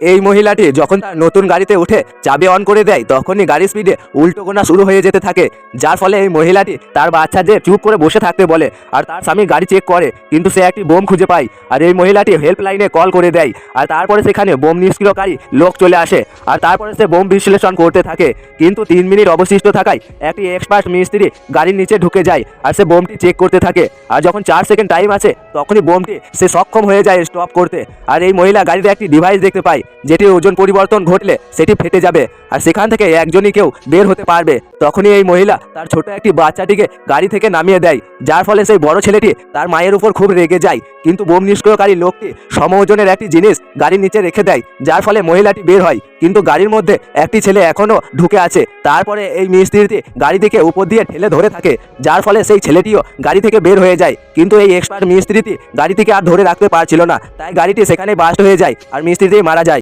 এই মহিলাটি যখন তার নতুন গাড়িতে উঠে চাবি অন করে দেয় তখনই গাড়ির স্পিডে উল্টো গোনা শুরু হয়ে যেতে থাকে, যার ফলে এই মহিলাটি তার বাচ্চাদের চুপ করে বসে থাকতে বলে আর তার স্বামী গাড়ি চেক করে, কিন্তু সে একটি বোম খুঁজে পায় আর এই মহিলাটি হেল্পলাইনে কল করে দেয় আর তারপরে সেখানে বোম নিষ্ক্রিয়কারী লোক চলে আসে আর তারপরে সে বোম বিশ্লেষণ করতে থাকে। কিন্তু 3 মিনিট অবশিষ্ট থাকায় একটি এক্সপার্ট মিস্ত্রি গাড়ির নিচে ঢুকে যায় আর সে বোমটি চেক করতে থাকে। আর যখন 4 সেকেন্ড টাইম আছে তখনই বোমটি সে সক্ষম হয়ে যায় স্টপ করতে। আর এই মহিলা গাড়িতে একটি ডিভাইস দেখতে পায় যেটির ওজন পরিবর্তন ঘটলে সেটি ফেটে যাবে আর সেখান থেকে একজনই কেউ বের হতে পারবে। তখনই এই মহিলা তার ছোট একটি বাচ্চাটিকে গাড়ি থেকে নামিয়ে দেয়, যার ফলে সেই বড় ছেলেটি তার মায়ের উপর খুব রেগে যায়। কিন্তু বোম নিষ্ক্রিয়কারী লোকটি সম ওজনের একটি জিনিস গাড়ির নিচে রেখে দেয়, যার ফলে মহিলাটি বের হয়, কিন্তু গাড়ির মধ্যে একটি ছেলে এখনো ঢুকে আছে। তারপরে এই মিস্ত্রিটি গাড়ি থেকে উপর দিয়ে ঠেলে ধরে থাকে, যার ফলে সেই ছেলেটিও গাড়ি থেকে বের হয়ে যায়। কিন্তু এই এক্সপার্ট মিস্ত্রিটি গাড়ি থেকে আর ধরে রাখতে পারছিল না, তাই গাড়িটি সেখানে বাস্ট হয়ে যায় আর মিস্ত্রিটি মারা যায়।